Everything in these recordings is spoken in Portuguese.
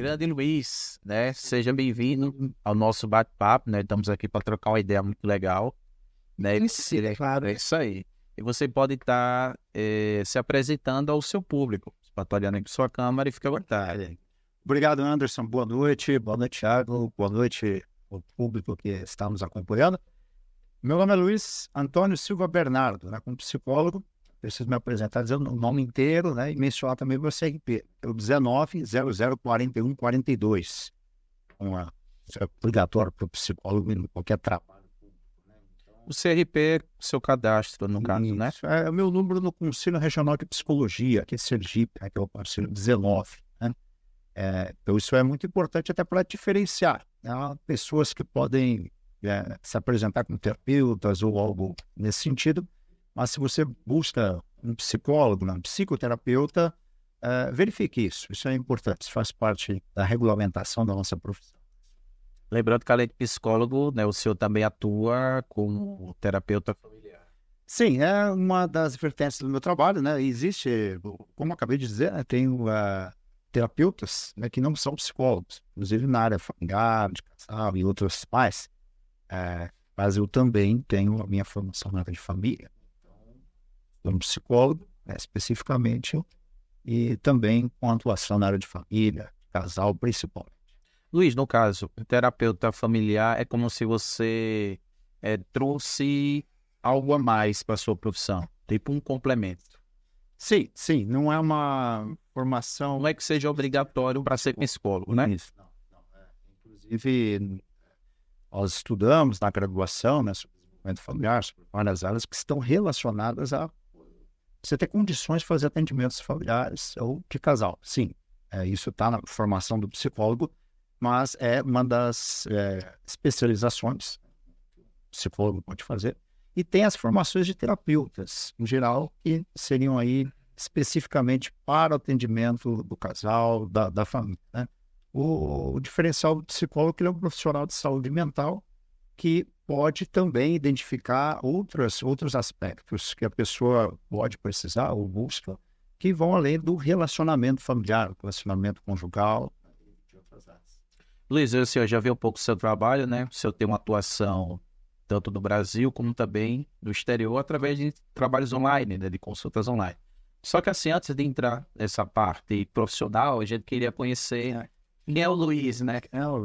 Grande Luiz, né? Seja bem-vindo ao nosso bate-papo, né? Estamos aqui para trocar uma ideia muito legal, né? Claro. É isso aí. E você pode estar se apresentando ao seu público. Você pode estar olhando aí para sua câmera e fica à vontade. Obrigado, Anderson. Boa noite, Thiago. Boa noite ao público que está nos acompanhando. Meu nome é Luiz Antônio Silva Bernardo, né? Como psicólogo, preciso me apresentar dizendo o nome inteiro, né? E mencionar também o meu CRP, é o 19004142. Isso é obrigatório para o psicólogo em qualquer trabalho. O CRP, seu cadastro, no caso, né? Isso é o meu número no Conselho Regional de Psicologia, aqui em Sergipe, né? Que é o Conselho 19, né? Então, isso é muito importante até para diferenciar, né? Há pessoas que podem se apresentar como terapeutas ou algo nesse sentido, mas se você busca um psicólogo, um psicoterapeuta, verifique isso. Isso é importante, isso faz parte da regulamentação da nossa profissão. Lembrando que, além de psicólogo, né, o senhor também atua como terapeuta familiar. Sim, é uma das vertentes do meu trabalho, né? Existe, como eu acabei de dizer, né, tenho terapeutas, né, que não são psicólogos, inclusive na área familiar, de casal e outros mais. Mas eu também tenho a minha formação na área de família. Então, sou um psicólogo, né, especificamente, e também com atuação na área de família, casal principalmente. Luiz, no caso, o terapeuta familiar é como se você trouxe algo a mais para a sua profissão, tipo um complemento. Sim, não é uma formação... Não é que seja obrigatório para ser psicólogo, né? Isso, não. Inclusive, nós estudamos na graduação, né, sobre desenvolvimento familiar, sobre várias áreas que estão relacionadas a você ter condições de fazer atendimentos familiares ou de casal. Sim, isso está na formação do psicólogo, mas é uma das especializações que o psicólogo pode fazer. E tem as formações de terapeutas, em geral, que seriam aí especificamente para o atendimento do casal, da família, né? O diferencial do psicólogo é que ele é um profissional de saúde mental que pode também identificar outros aspectos que a pessoa pode precisar ou busca, que vão além do relacionamento familiar, do relacionamento conjugal e de outras áreas. Luiz, o senhor já viu um pouco do seu trabalho, né? O senhor tem uma atuação tanto no Brasil como também no exterior através de trabalhos online, né? De consultas online. Só que assim, antes de entrar nessa parte profissional, a gente queria conhecer quem é o Luiz, né?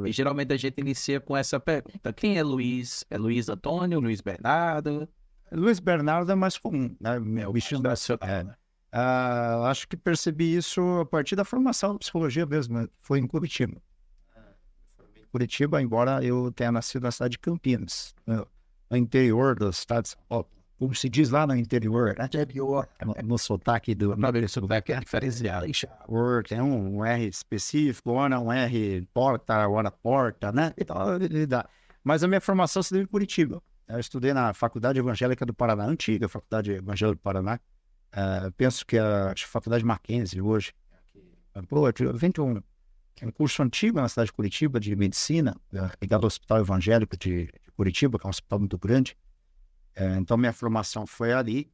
E geralmente a gente inicia com essa pergunta: quem é Luiz? É Luiz Antônio, Luiz Bernardo? Luiz Bernardo é mais comum, né? O bicho nacional, né? Acho que percebi isso a partir da formação de psicologia mesmo, né? Foi em Curitiba. Embora eu tenha nascido na cidade de Campinas, no interior do estado de São Paulo. Como se diz lá no interior, né? No sotaque do... No sotaque é diferenciado. Tem um R específico, ora um R porta, né? Então, mas a minha formação se deu em Curitiba. Eu estudei na Faculdade Evangélica do Paraná, antiga Faculdade Evangélica do Paraná. Penso que a Faculdade Mackenzie hoje. Vem de um curso antigo na cidade de Curitiba, de medicina, ligado ao Hospital Evangélico de Curitiba, que é um hospital muito grande. Então, minha formação foi ali.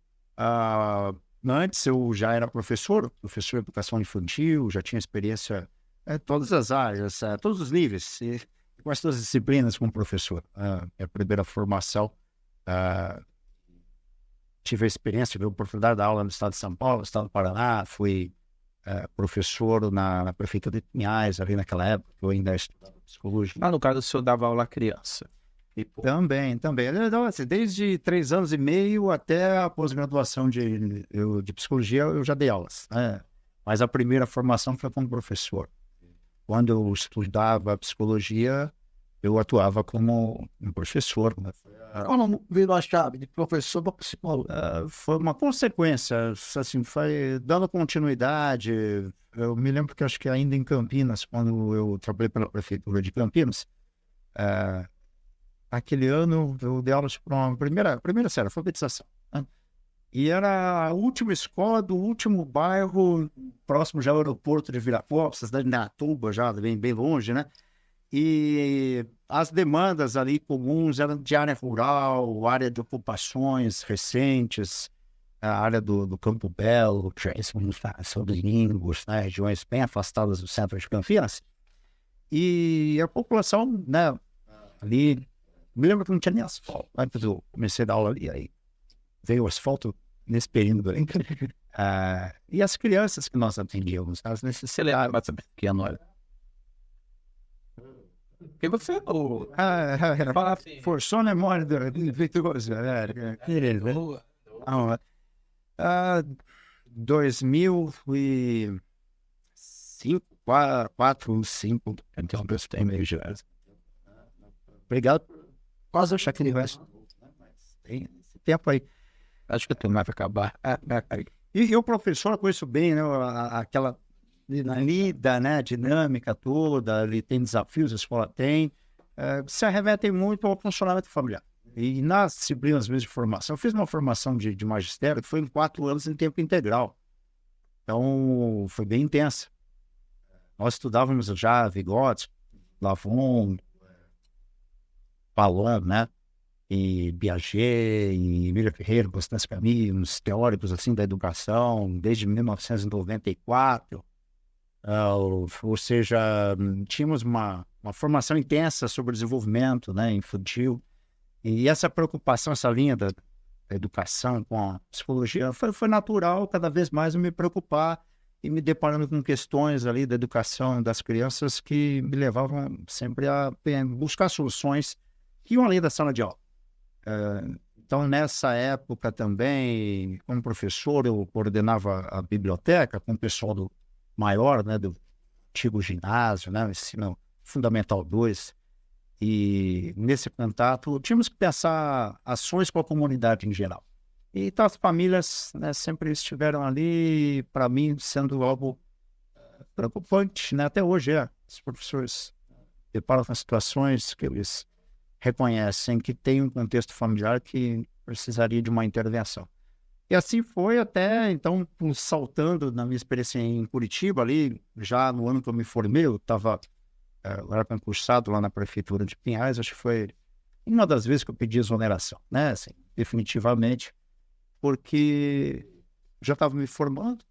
Antes, eu já era professor de educação infantil, já tinha experiência em todas as áreas, todos os níveis, e quase todas as disciplinas como professor. Minha primeira formação, tive a experiência, tive a oportunidade de dar aula no estado de São Paulo, no estado do Paraná, fui professor na prefeitura de Pinhais, ali naquela época, eu ainda estudava psicologia. No caso, o senhor dava aula à criança. Também. Então, assim, desde 3 anos e meio até a pós-graduação de psicologia, eu já dei aulas, né? Mas a primeira formação foi como professor. Quando eu estudava psicologia, eu atuava como um professor, né? Como virou a chave de professor para psicólogo? Foi uma consequência, assim, foi dando continuidade. Eu me lembro que acho que ainda em Campinas, quando eu trabalhei pela prefeitura de Campinas, aquele ano eu dei aulas para uma primeira série, alfabetização, né? E era a última escola do último bairro, próximo já ao aeroporto de Viracopos, cidade de Indaiatuba, já bem longe, né? E as demandas ali comuns eram de área rural, área de ocupações recentes, a área do Campo Belo, São Domingos, né? Regiões bem afastadas do centro de Campinas. E a população, né, ali, me lembro que não tinha nem asfalto. Antes eu comecei a dar aula ali, aí veio o asfalto nesse período aí. E as crianças que nós atendíamos, as Você lembra necessidades. mais ou menos que ano era? Porque você fala assim, Forçou a memória do Vitorioso, né? boa. Ah, 2005, 4, 5. Então, eu tenho meio já. Obrigado. Quase eu achar que ele vai. Tem esse tempo aí. Acho que o tempo vai acabar. E o professor, eu conheço bem, né? Aquela lida, né? Dinâmica toda, ele tem desafios, a escola tem. Se arremetem muito ao funcionamento familiar. E nas disciplinas mesmo de formação, eu fiz uma formação de magistério que foi em 4 anos em tempo integral. Então, foi bem intensa. Nós estudávamos já Vygotsky, Lavon, Palom, né? E Piaget, e Emília Ferreira, Constance Camille, uns teóricos assim da educação, desde 1994. Ou seja, tínhamos uma formação intensa sobre o desenvolvimento, né, infantil. E essa preocupação, essa linha da educação com a psicologia, foi natural cada vez mais eu me preocupar e me deparando com questões ali da educação das crianças que me levavam sempre a buscar soluções que iam além da sala de aula. Então, nessa época também, como professor, eu coordenava a biblioteca com o pessoal maior, né, do antigo ginásio, né, ensino fundamental 2. E nesse contato, tínhamos que pensar ações com a comunidade em geral. E então, as famílias, né, sempre estiveram ali, para mim, sendo algo preocupante, né? Até hoje os professores deparam com situações que eles reconhecem que tem um contexto familiar que precisaria de uma intervenção. E assim foi até, então, saltando na minha experiência em Curitiba, ali, já no ano que eu me formei, eu era concursado lá na prefeitura de Pinhais, acho que foi uma das vezes que eu pedi exoneração, né, assim, definitivamente, porque já estava me formando,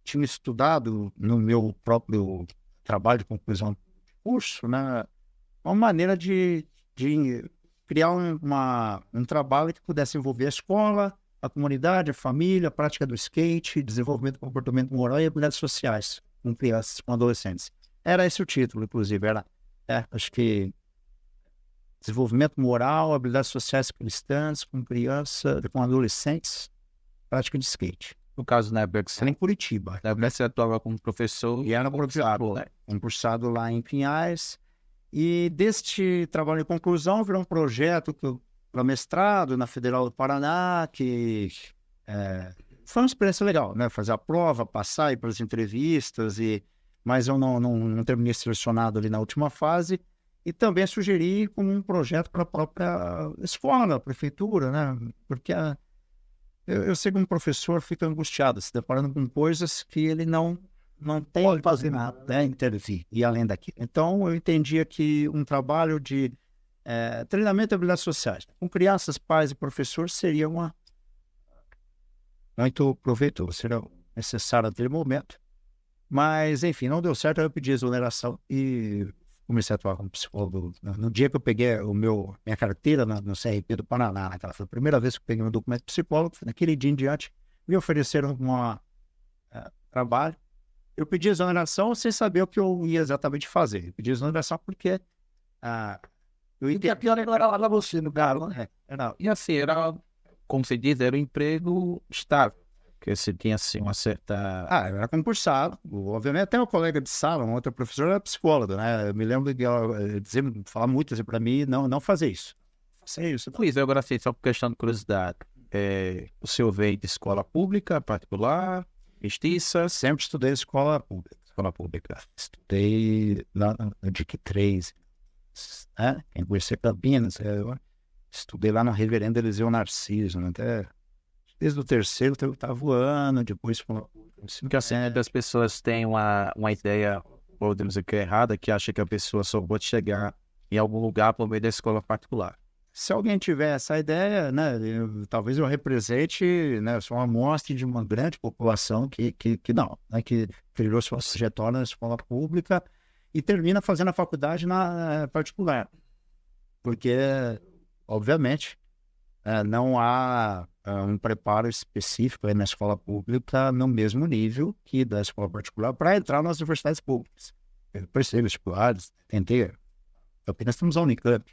tinha estudado no meu próprio trabalho de conclusão do curso, né, uma maneira de criar um trabalho que pudesse envolver a escola, a comunidade, a família, a prática do skate, desenvolvimento do comportamento moral e habilidades sociais com crianças, com adolescentes. Era esse o título, inclusive, acho que desenvolvimento moral, habilidades sociais cristãs com crianças, com adolescentes, prática de skate. No caso, na época que Era em Curitiba. na época que você atuava como professor, E era concursado lá em Pinhais. E deste trabalho de conclusão virou um projeto para mestrado na Federal do Paraná, que foi uma experiência legal, né? Fazer a prova, passar, ir para as entrevistas, mas eu não terminei selecionado ali na última fase. E também sugeri como um projeto para a própria escola, a prefeitura, né? Porque eu sei que um professor fica angustiado, se deparando com coisas que ele não tem que fazer nada, né? Intervir, e além daquilo. Então, eu entendia que um trabalho de treinamento de habilidades sociais com crianças, pais e professores seria muito proveitoso, seria necessário naquele momento. Mas, enfim, não deu certo, aí eu pedi exoneração e comecei a atuar como psicólogo. No dia que eu peguei minha carteira no CRP do Paraná, naquela foi a primeira vez que eu peguei meu documento de psicólogo, naquele dia em diante, me ofereceram um trabalho. Eu pedi exoneração sem saber o que eu ia exatamente fazer. Eu pedi exoneração porque eu E a pior era lá você, no carro, né? e assim, era, como se diz, era um emprego estável, porque você tinha assim uma certa... eu era concursado, obviamente até o colega de sala, uma outra professora era psicóloga, né? Eu me lembro de ela falar muito assim para mim, não fazer isso. Fazer isso. Luiz, agora assim, só por questão de curiosidade, o senhor veio de escola pública, particular, mestiça? Sempre estudei escola pública. Escola pública. Estudei lá no DIC 3, né? Quem conhecia Campinas, eu estudei lá no Reverendo Eliseu Narciso, né? Até desde o 3º até o 8º ano, depois escola pública. Porque assim, as pessoas têm uma ideia, podemos dizer que é errada, que acha que a pessoa só pode chegar em algum lugar por meio da escola particular. Se alguém tiver essa ideia, né, talvez eu represente, né, eu sou uma amostra de uma grande população que não, né, que trilhou sua trajetória na escola pública e termina fazendo a faculdade na particular. Porque, obviamente, não há um preparo específico aí na escola pública no mesmo nível que da escola particular para entrar nas universidades públicas. Eu prestei vestibulares, tentei. Apenas temos a Unicamp.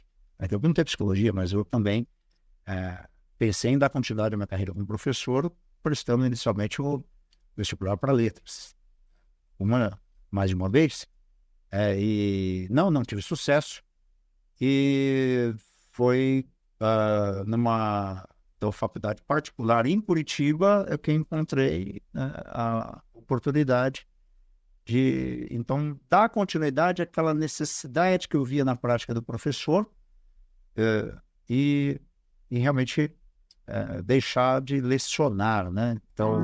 Eu não tenho psicologia, mas eu também pensei em dar continuidade à minha carreira como professor, prestando inicialmente o vestibular para letras. Mais de uma vez. E não tive sucesso. E foi numa faculdade particular em Curitiba que encontrei a oportunidade de, então, dar continuidade àquela necessidade que eu via na prática do professor e realmente deixar de lecionar, né? Então...